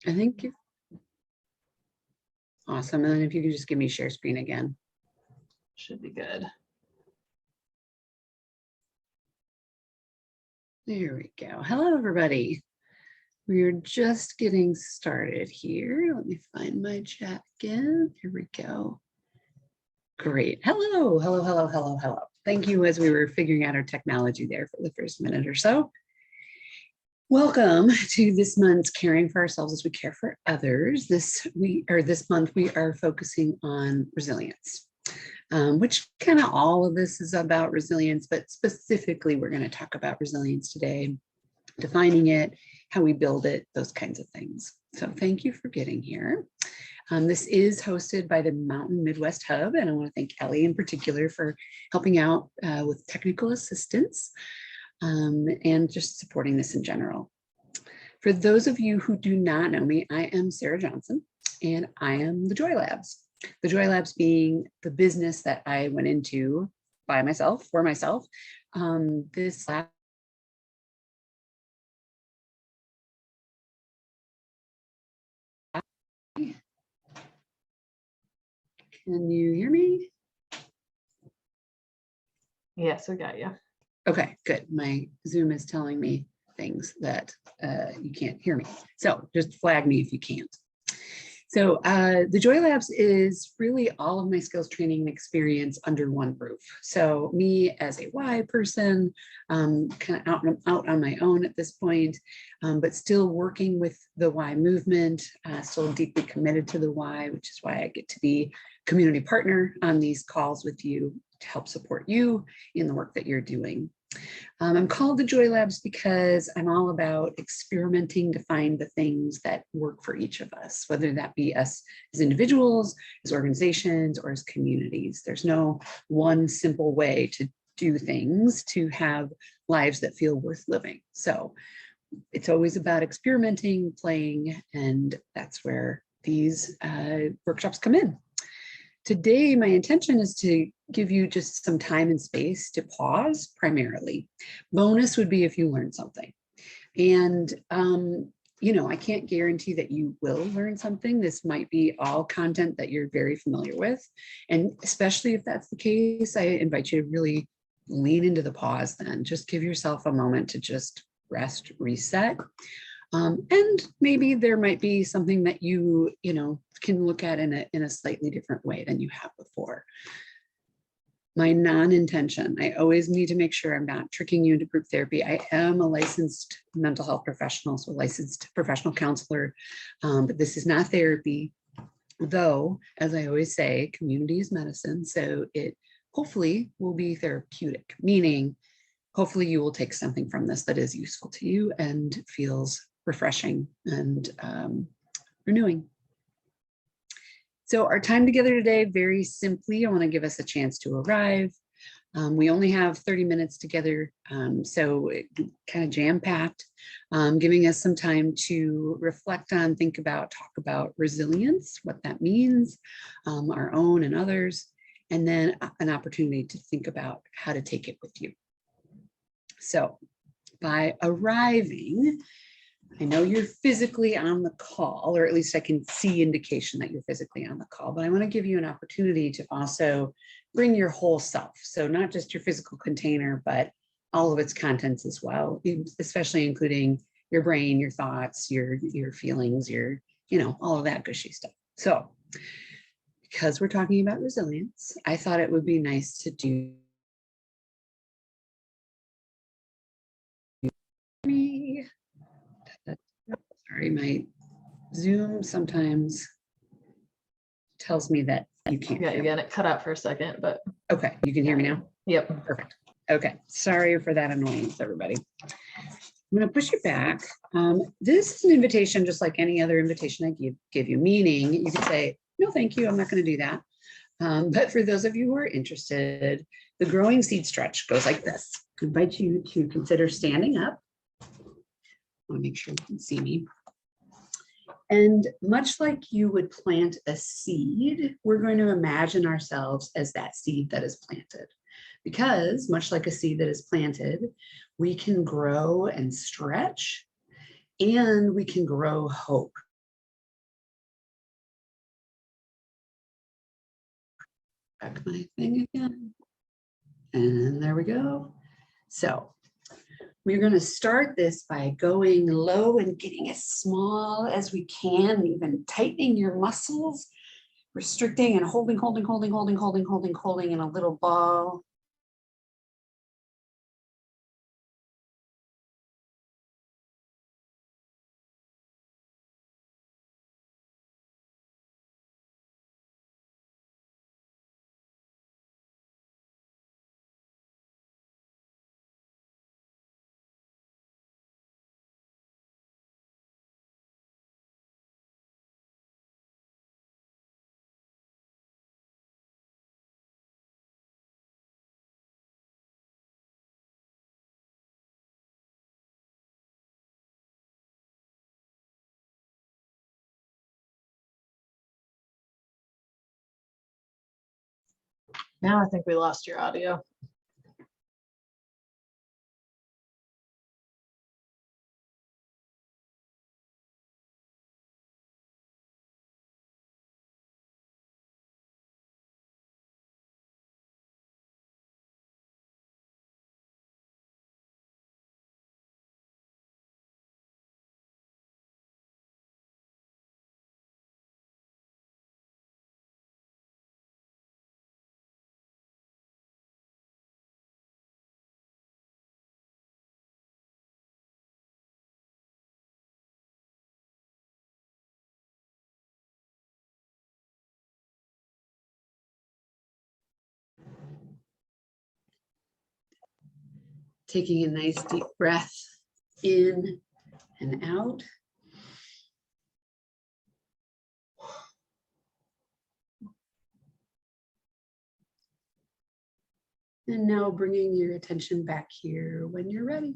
I think. Awesome. And then if you could just give me share screen again. Should be good. There we go. Hello, everybody. We're just getting started here. Let me find my chat again. Here we go. Great. Hello, hello, hello, hello, hello. Thank you as we were figuring out our technology there for the first minute or so. Welcome to this month's Caring for Ourselves as We Care for Others. This month we are focusing on resilience, which kind of all of this is about resilience, but specifically we're going to talk about resilience today, defining it, how we build it, those kinds of things. So thank you for getting here. This is hosted by the Mountain Midwest Hub, and I want to thank Ellie in particular for helping out with technical assistance. And just supporting this in general. For those of you who do not know me, I am Sarah Johnson, and I am the Joy Labs. The Joy Labs being the business that I went into by myself, for myself. This lab Can you hear me? Yes, we got you. Okay, good. My Zoom is telling me things that you can't hear me. So just flag me if you can't. So the Joy Labs is really all of my skills training and experience under one roof. So me as a Y person, kind of out on my own at this point, but still working with the Y movement, still deeply committed to the Y, which is why I get to be community partner on these calls with you to help support you in the work that you're doing. I'm called the Joy Labs because I'm all about experimenting to find the things that work for each of us, whether that be us as individuals, as organizations, or as communities. There's no one simple way to do things to have lives that feel worth living. So it's always about experimenting, playing, and that's where these workshops come in. Today, my intention is to give you just some time and space to pause primarily. Bonus would be if you learn something. And, you know, I can't guarantee that you will learn something. This might be all content that you're very familiar with. And especially if that's the case, I invite you to really lean into the pause then. Just give yourself a moment to just rest, reset. And maybe there might be something that you can look at in a slightly different way than you have before. My non-intention, I always need to make sure I'm not tricking you into group therapy. I am a licensed mental health professional, so licensed professional counselor, but this is not therapy. Though, as I always say, community is medicine, so it hopefully will be therapeutic, meaning hopefully you will take something from this that is useful to you and feels refreshing and renewing. So our time together today, very simply, I want to give us a chance to arrive. We only have 30 minutes together, so kind of jam-packed, giving us some time to reflect on, think about, talk about resilience, what that means, our own and others, and then an opportunity to think about how to take it with you. So by arriving, I know you're physically on the call, or at least I can see indication that you're physically on the call, but I want to give you an opportunity to also bring your whole self. So not just your physical container, but all of its contents as well, especially including your brain, your thoughts, your feelings, your, all of that gushy stuff. So because we're talking about resilience, I thought it would be nice to do Sorry, my Zoom sometimes tells me that you can't. Yeah, again, it cut out for a second, but. Okay, you can hear me now? Yep. Perfect. Okay, sorry for that annoyance, everybody. I'm gonna push you back. This is an invitation just like any other invitation I give you, meaning you can say, no, thank you, I'm not gonna do that. But for those of you who are interested, the growing seed stretch goes like this. I invite you to consider standing up. I wanna make sure you can see me. And much like you would plant a seed, we're going to imagine ourselves as that seed that is planted. Because much like a seed that is planted, we can grow and stretch, and we can grow hope. back my thing again. And there we go. So we're going to start this by going low and getting as small as we can, even tightening your muscles, restricting and holding in a little ball. Now I think we lost your audio. Taking a nice deep breath in and out. And now bringing your attention back here when you're ready.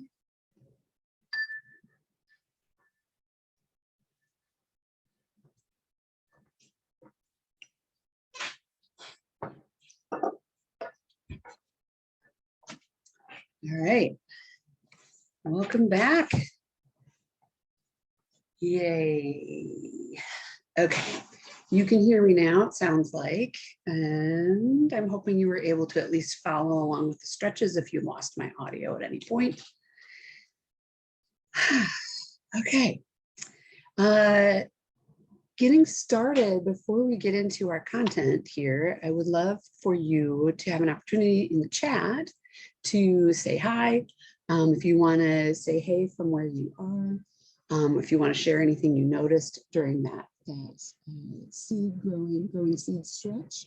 All right, welcome back. Yay. Okay, you can hear me now, it sounds like, and I'm hoping you were able to at least follow along with the stretches if you lost my audio at any point. Okay, getting started, before we get into our content here, I would love for you to have an opportunity in the chat to say hi. If you want to say hey from where you are, if you want to share anything you noticed during that seed growing seed stretch,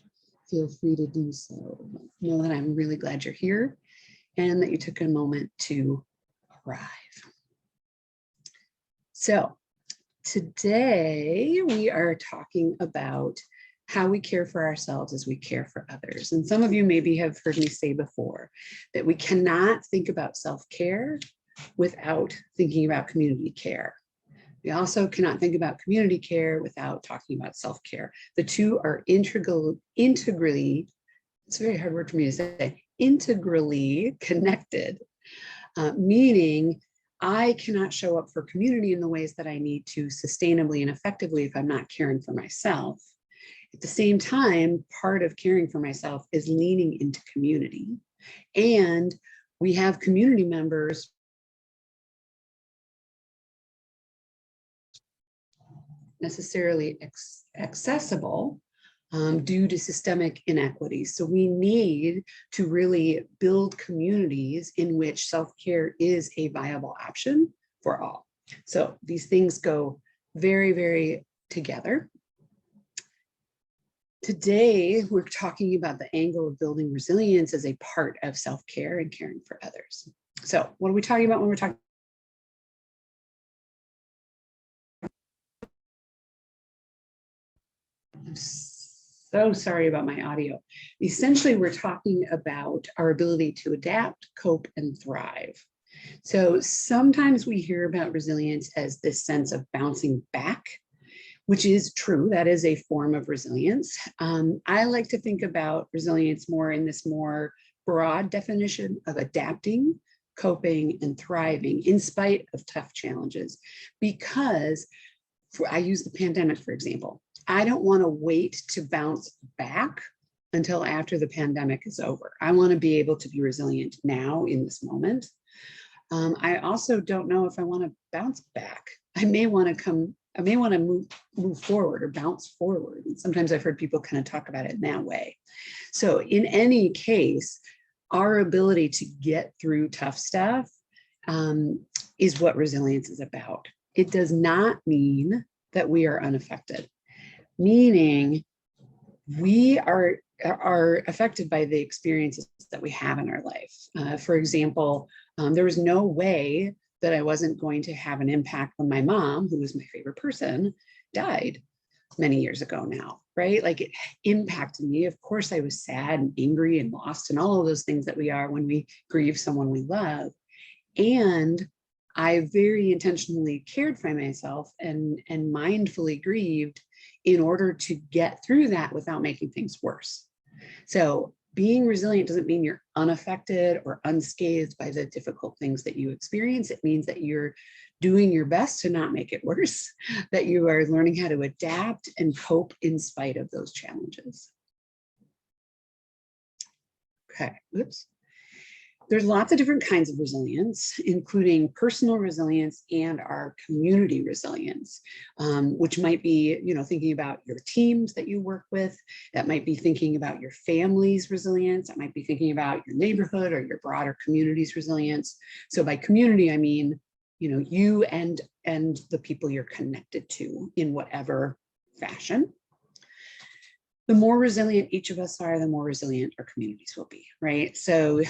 feel free to do so. Know that I'm really glad you're here and that you took a moment to arrive. So today we are talking about how we care for ourselves as we care for others. And some of you maybe have heard me say before that we cannot think about self-care without thinking about community care. We also cannot think about community care without talking about self-care. The two are integrally, it's a very hard word for me to say, integrally connected, meaning I cannot show up for community in the ways that I need to sustainably and effectively if I'm not caring for myself. At the same time, part of caring for myself is leaning into community. And we have community members necessarily accessible due to systemic inequities. So we need to really build communities in which self-care is a viable option for all. So these things go very, very together. Today, we're talking about the angle of building resilience as a part of self-care and caring for others. So what are we talking about when we're talking? I'm so sorry about my audio. Essentially, we're talking about our ability to adapt, cope, and thrive. So sometimes we hear about resilience as this sense of bouncing back, which is true. That is a form of resilience. I like to think about resilience more in this more broad definition of adapting, coping, and thriving in spite of tough challenges. Because I use the pandemic, for example. I don't want to wait to bounce back until after the pandemic is over. I want to be able to be resilient now in this moment. I also don't know if I want to bounce back. I may want to move forward or bounce forward. And sometimes I've heard people kind of talk about it in that way. So in any case, our ability to get through tough stuff is what resilience is about. It does not mean that we are unaffected, meaning we are affected by the experiences that we have in our life. For example, there was no way that I wasn't going to have an impact when my mom, who was my favorite person, died many years ago now, right? Like it impacted me. Of course, I was sad and angry and lost and all of those things that we are when we grieve someone we love. And I very intentionally cared for myself and mindfully grieved in order to get through that without making things worse. So being resilient doesn't mean you're unaffected or unscathed by the difficult things that you experience. It means that you're doing your best to not make it worse, that you are learning how to adapt and cope in spite of those challenges. Okay, oops. There's lots of different kinds of resilience, including personal resilience and our community resilience, which might be, thinking about your teams that you work with. That might be thinking about your family's resilience. That might be thinking about your neighborhood or your broader community's resilience. So by community, I mean, you and the people you're connected to in whatever fashion. The more resilient each of us are, the more resilient our communities will be, right? So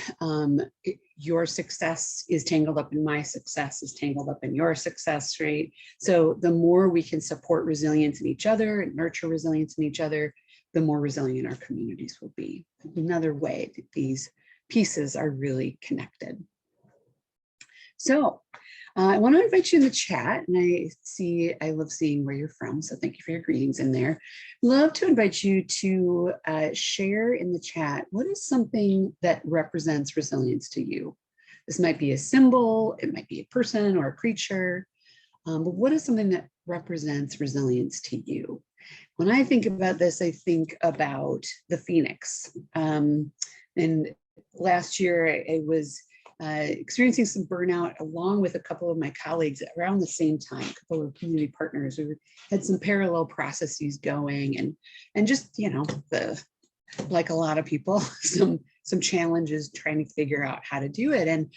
your success is tangled up in my success, is tangled up in your success, right? So the more we can support resilience in each other and nurture resilience in each other, the more resilient our communities will be. Another way that these pieces are really connected. So I want to invite you in the chat, and I love seeing where you're from, so thank you for your greetings in there. Love to invite you to share in the chat, what is something that represents resilience to you? This might be a symbol, it might be a person or a creature, but what is something that represents resilience to you? When I think about this, I think about the phoenix. And last year I was experiencing some burnout along with a couple of my colleagues around the same time, a couple of community partners. We had some parallel processes going and just, like a lot of people, some challenges trying to figure out how to do it. And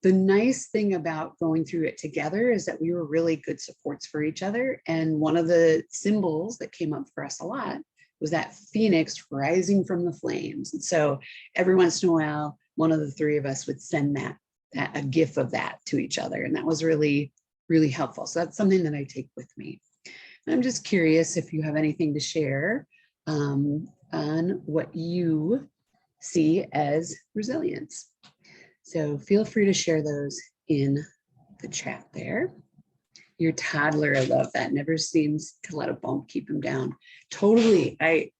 the nice thing about going through it together is that we were really good supports for each other. And one of the symbols that came up for us a lot was that phoenix rising from the flames. And so every once in a while, one of the three of us would send a gif of that to each other. And that was really, really helpful. So that's something that I take with me. And I'm just curious if you have anything to share on what you see as resilience. So feel free to share those in the chat there. Your toddler, I love that, never seems to let a bump keep him down. Totally. I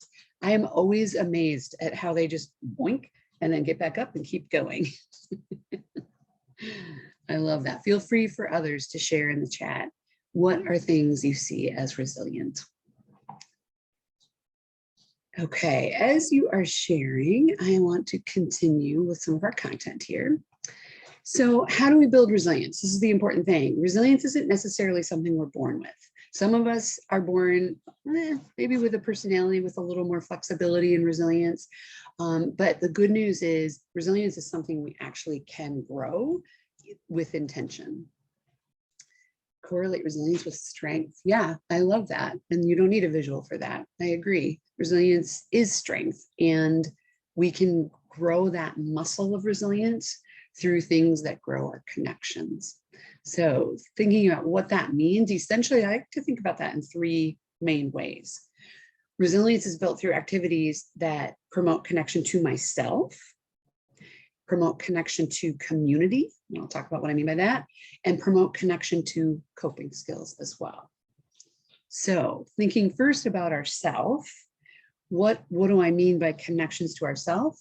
am always amazed at how they just boink and then get back up and keep going. I love that. Feel free for others to share in the chat. What are things you see as resilient? Okay, as you are sharing, I want to continue with some of our content here. So how do we build resilience? This is the important thing. Resilience isn't necessarily something we're born with. Some of us are born maybe with a personality with a little more flexibility and resilience. But the good news is resilience is something we actually can grow with intention. Correlate resilience with strength. Yeah, I love that. And you don't need a visual for that. I agree. Resilience is strength, and we can grow that muscle of resilience through things that grow our connections. So thinking about what that means, essentially, I like to think about that in three main ways. Resilience is built through activities that promote connection to myself, promote connection to community, and I'll talk about what I mean by that, and promote connection to coping skills as well. So thinking first about ourself, what do I mean by connections to ourself?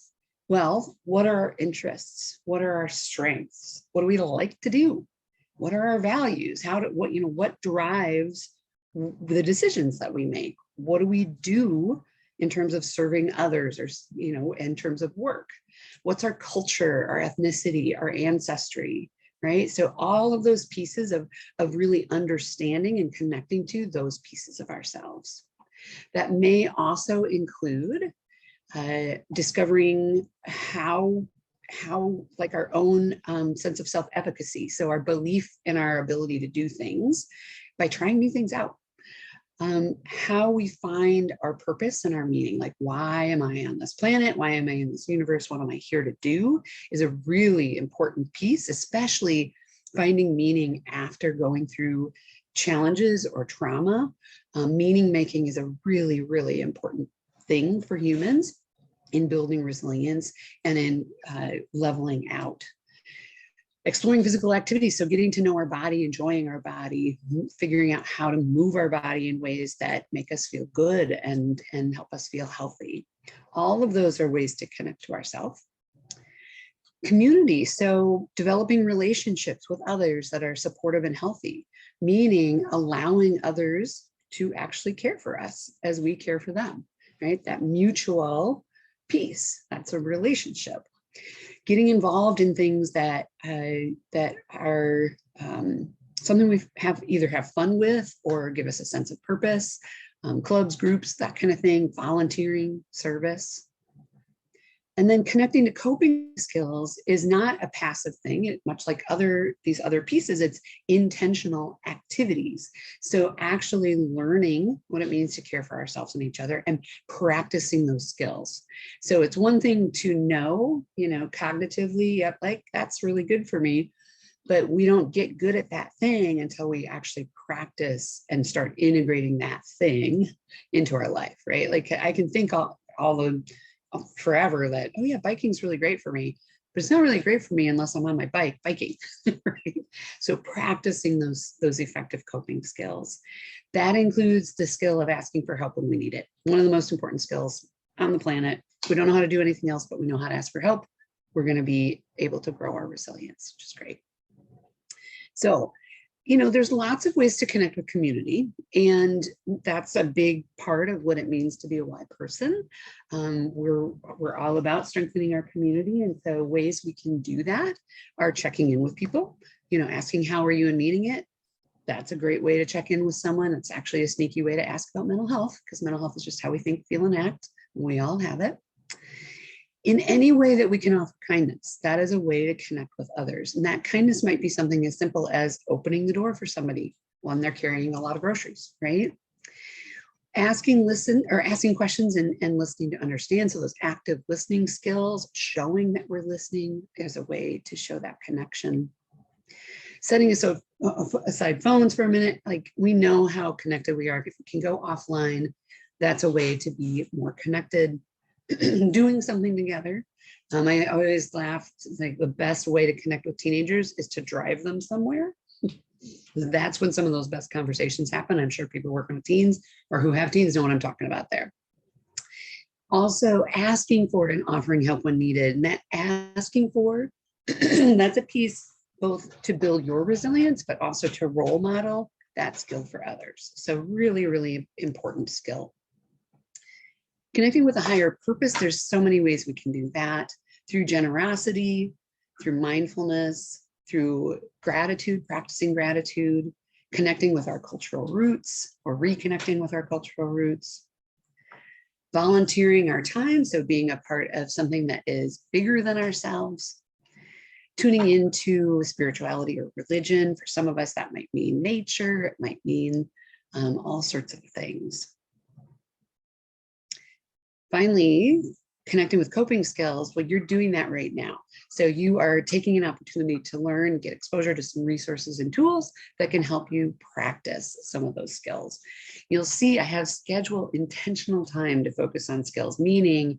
Well, what are our interests? What are our strengths? What do we like to do? What are our values? What drives the decisions that we make? What do we do in terms of serving others, or, in terms of work? What's our culture, our ethnicity, our ancestry, right? So all of those pieces of really understanding and connecting to those pieces of ourselves. That may also include discovering how like our own sense of self-efficacy. So our belief in our ability to do things by trying new things out. How we find our purpose and our meaning, like why am I on this planet? Why am I in this universe? What am I here to do is a really important piece, especially finding meaning after going through challenges or trauma. Meaning making is a really, really important thing for humans in building resilience and in leveling out. Exploring physical activity, so getting to know our body, enjoying our body, figuring out how to move our body in ways that make us feel good and help us feel healthy. All of those are ways to connect to ourselves. Community, so developing relationships with others that are supportive and healthy, meaning allowing others to actually care for us as we care for them, right? That mutual piece, that's a relationship. Getting involved in things that are something we either have fun with or give us a sense of purpose, clubs, groups, that kind of thing, volunteering, service. And then connecting to coping skills is not a passive thing, much like these other pieces, it's intentional activities. So actually learning what it means to care for ourselves and each other and practicing those skills. So it's one thing to know, cognitively, yep, like that's really good for me, but we don't get good at that thing until we actually practice and start integrating that thing into our life, right? Like I can think all the forever that, oh yeah, biking's really great for me, but it's not really great for me unless I'm on my bike biking, right? So practicing those effective coping skills. That includes the skill of asking for help when we need it. One of the most important skills on the planet. We don't know how to do anything else, but we know how to ask for help. We're going to be able to grow our resilience, which is great. So, there's lots of ways to connect with community, and that's a big part of what it means to be a Y person. We're all about strengthening our community, and so ways we can do that are checking in with people, asking how are you and meeting it. That's a great way to check in with someone. It's actually a sneaky way to ask about mental health, because mental health is just how we think, feel, and act. We all have it. In any way that we can offer kindness, that is a way to connect with others. And that kindness might be something as simple as opening the door for somebody when they're carrying a lot of groceries, right? Asking questions and listening to understand. So those active listening skills, showing that we're listening is a way to show that connection. Setting aside phones for a minute, like we know how connected we are. If we can go offline, that's a way to be more connected. Doing something together. I always laugh, like the best way to connect with teenagers is to drive them somewhere. That's when some of those best conversations happen. I'm sure people working with teens or who have teens know what I'm talking about there. Also asking for and offering help when needed. And that asking for, that's a piece both to build your resilience, but also to role model that skill for others. So really, really important skill. Connecting with a higher purpose, there's so many ways we can do that, through generosity, through mindfulness, through gratitude, practicing gratitude, connecting with our cultural roots or reconnecting with our cultural roots, volunteering our time, so being a part of something that is bigger than ourselves, tuning into spirituality or religion. For some of us, that might mean nature, it might mean all sorts of things. Finally, connecting with coping skills, well, you're doing that right now. So you are taking an opportunity to learn, get exposure to some resources and tools that can help you practice some of those skills. You'll see I have scheduled intentional time to focus on skills, meaning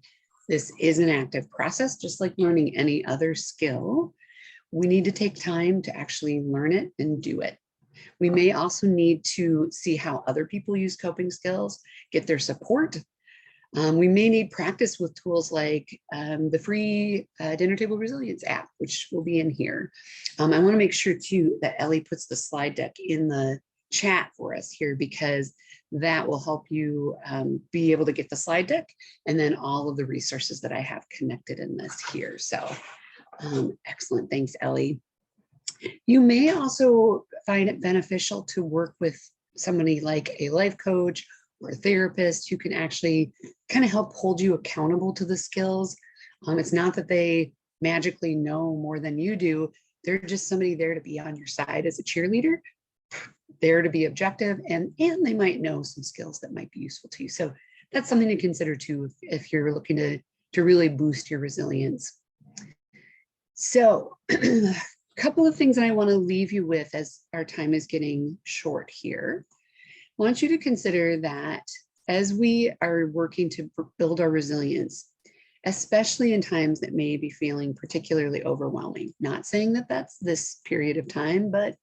this is an active process, just like learning any other skill. We need to take time to actually learn it and do it. We may also need to see how other people use coping skills, get their support. We may need practice with tools like the free Dinner Table Resilience app, which will be in here. I want to make sure too that Ellie puts the slide deck in the chat for us here, because that will help you be able to get the slide deck and then all of the resources that I have connected in this here. So excellent. Thanks, Ellie. You may also find it beneficial to work with somebody like a life coach or a therapist who can actually kind of help hold you accountable to the skills. It's not that they magically know more than you do. They're just somebody there to be on your side as a cheerleader, there to be objective, and they might know some skills that might be useful to you. So that's something to consider too if you're looking to really boost your resilience. So a couple of things that I want to leave you with as our time is getting short here. I want you to consider that as we are working to build our resilience, especially in times that may be feeling particularly overwhelming, not saying that that's this period of time, but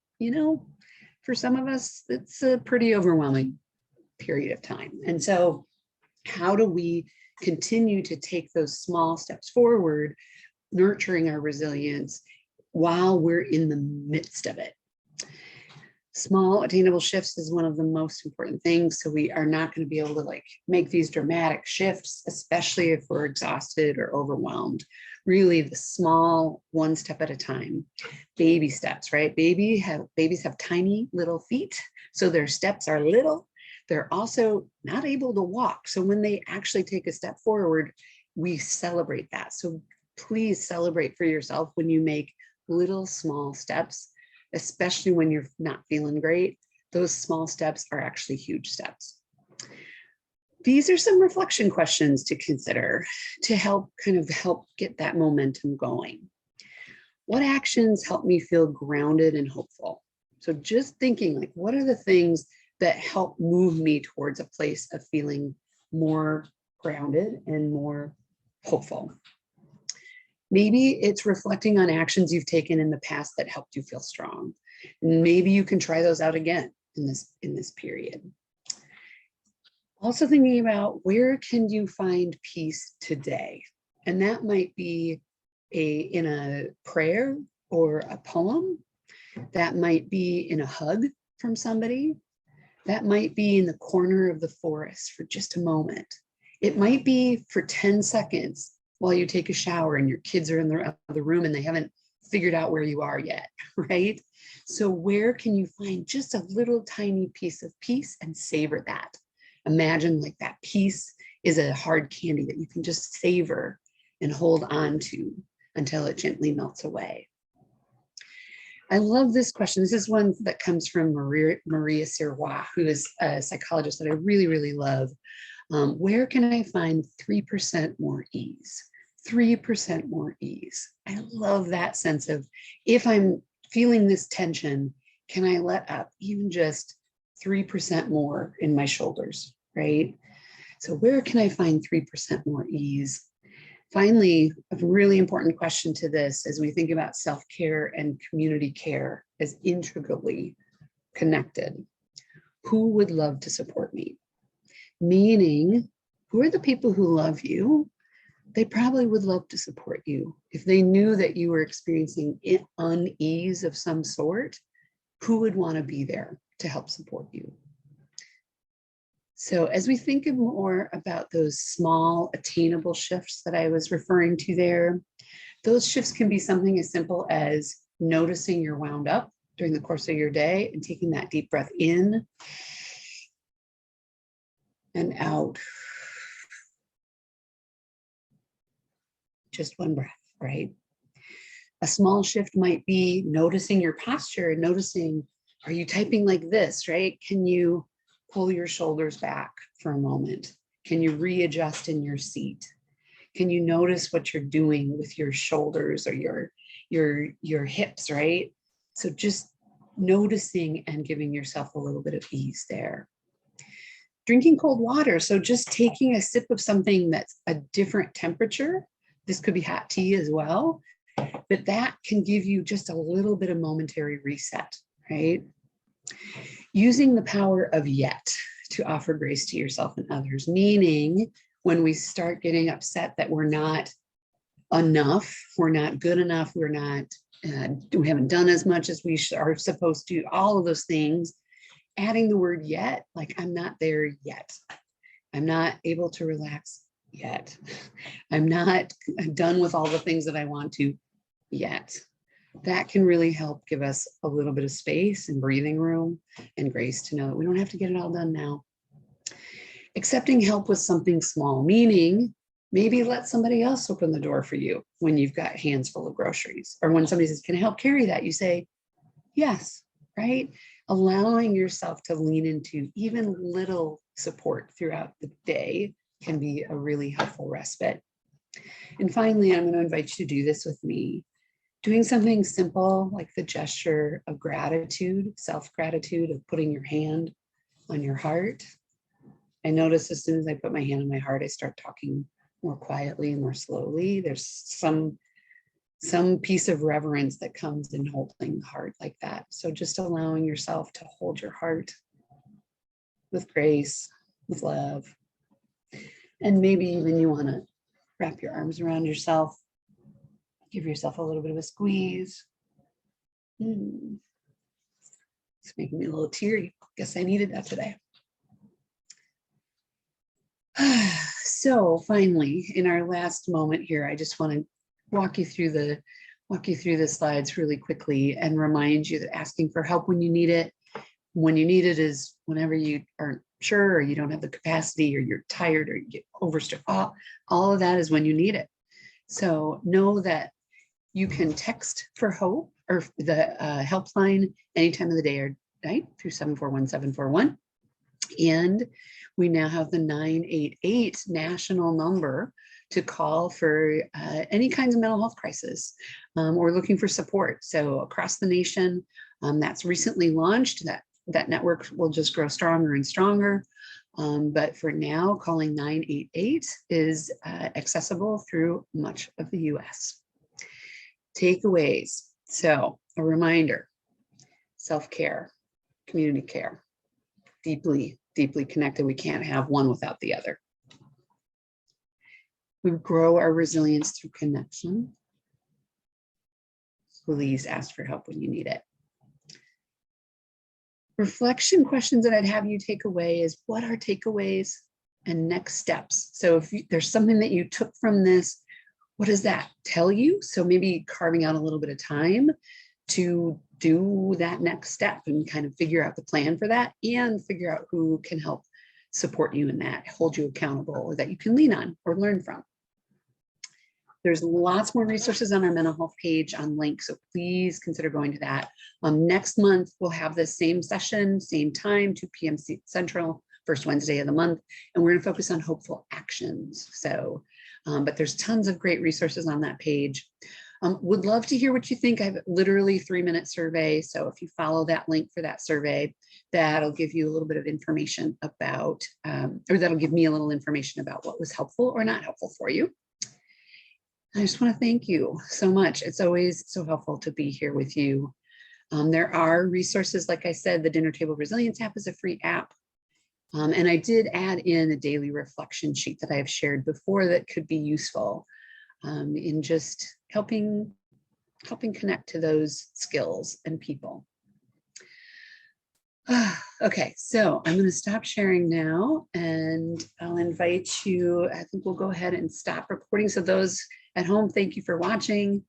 for some of us, it's a pretty overwhelming period of time. And so how do we continue to take those small steps forward, nurturing our resilience while we're in the midst of it? Small attainable shifts is one of the most important things. So we are not going to be able to make these dramatic shifts, especially if we're exhausted or overwhelmed. Really the small one step at a time, baby steps, right? Babies have tiny little feet. So their steps are little. They're also not able to walk. So when they actually take a step forward, we celebrate that. So please celebrate for yourself when you make little small steps, especially when you're not feeling great. Those small steps are actually huge steps. These are some reflection questions to consider to help get that momentum going. What actions help me feel grounded and hopeful? So just thinking what are the things that help move me towards a place of feeling more grounded and more hopeful? Maybe it's reflecting on actions you've taken in the past that helped you feel strong. Maybe you can try those out again in this period. Also thinking about where can you find peace today? And that might be in a prayer or a poem. That might be in a hug from somebody. That might be in the corner of the forest for just a moment. It might be for 10 seconds while you take a shower and your kids are in the other room and they haven't figured out where you are yet, right? So where can you find just a little tiny piece of peace and savor that? Imagine that peace is a hard candy that you can just savor and hold on to until it gently melts away. I love this question. This is one that comes from Maria Sirois, who is a psychologist that I really, really love. Where can I find 3% more ease? 3% more ease. I love that sense of, if I'm feeling this tension, can I let up even just 3% more in my shoulders, right? So where can I find 3% more ease? Finally, a really important question to this as we think about self-care and community care as integrally connected. Who would love to support me? Meaning, who are the people who love you? They probably would love to support you. If they knew that you were experiencing unease of some sort, who would want to be there to help support you? So as we think more about those small attainable shifts that I was referring to there, those shifts can be something as simple as noticing you're wound up during the course of your day and taking that deep breath in and out. Just one breath, right? A small shift might be noticing your posture and noticing, are you typing like this, right? Can you pull your shoulders back for a moment? Can you readjust in your seat? Can you notice what you're doing with your shoulders or your hips, right? So just noticing and giving yourself a little bit of ease there. Drinking cold water. So just taking a sip of something that's a different temperature. This could be hot tea as well, but that can give you just a little bit of momentary reset, right? Using the power of yet to offer grace to yourself and others, meaning when we start getting upset that we're not enough, we're not good enough, we haven't done as much as we are supposed to, all of those things, adding the word yet, like I'm not there yet. I'm not able to relax yet. I'm not done with all the things that I want to yet. That can really help give us a little bit of space and breathing room and grace to know that we don't have to get it all done now. Accepting help with something small, meaning maybe let somebody else open the door for you when you've got hands full of groceries, or when somebody says, can I help carry that? You say, yes, right? Allowing yourself to lean into even little support throughout the day can be a really helpful respite. And finally, I'm going to invite you to do this with me. Doing something simple like the gesture of gratitude, self-gratitude, of putting your hand on your heart. I notice as soon as I put my hand on my heart, I start talking more quietly and more slowly. There's some piece of reverence that comes in holding the heart like that. So just allowing yourself to hold your heart with grace, with love. And maybe even you want to wrap your arms around yourself. Give yourself a little bit of a squeeze. It's making me a little teary. Guess I needed that today. So finally, in our last moment here, I just want to walk you through the slides really quickly and remind you that asking for help when you need it is whenever you aren't sure, or you don't have the capacity, or you're tired, or you get overstressed. All of that is when you need it. So know that you can text for hope or the helpline any time of the day or night through 741-741. And we now have the 988 national number to call for any kinds of mental health crisis or looking for support. So across the nation, that's recently launched. That network will just grow stronger and stronger. But for now, calling 988 is accessible through much of the US. Takeaways. So a reminder, self-care, community care, deeply, deeply connected. We can't have one without the other. We grow our resilience through connection. Please ask for help when you need it. Reflection questions that I'd have you take away is, what are takeaways and next steps? So if there's something that you took from this, what does that tell you? So maybe carving out a little bit of time to do that next step and kind of figure out the plan for that, and figure out who can help support you in that, hold you accountable, or that you can lean on or learn from. There's lots more resources on our mental health page on links, so please consider going to that. Next month, we'll have the same session, same time, 2 p.m. Central, first Wednesday of the month, and we're going to focus on hopeful actions. So, but there's tons of great resources on that page. Would love to hear what you think. I have literally 3-minute survey. So if you follow that link for that survey, that'll give you a little bit of information about, or that'll give me a little information about what was helpful or not helpful for you. I just want to thank you so much. It's always so helpful to be here with you. There are resources, like I said, the Dinner Table Resilience app is a free app. And I did add in a daily reflection sheet that I have shared before that could be useful in just helping connect to those skills and people. Okay, so I'm going to stop sharing now, and I'll invite you. I think we'll go ahead and stop recording. So those at home, thank you for watching.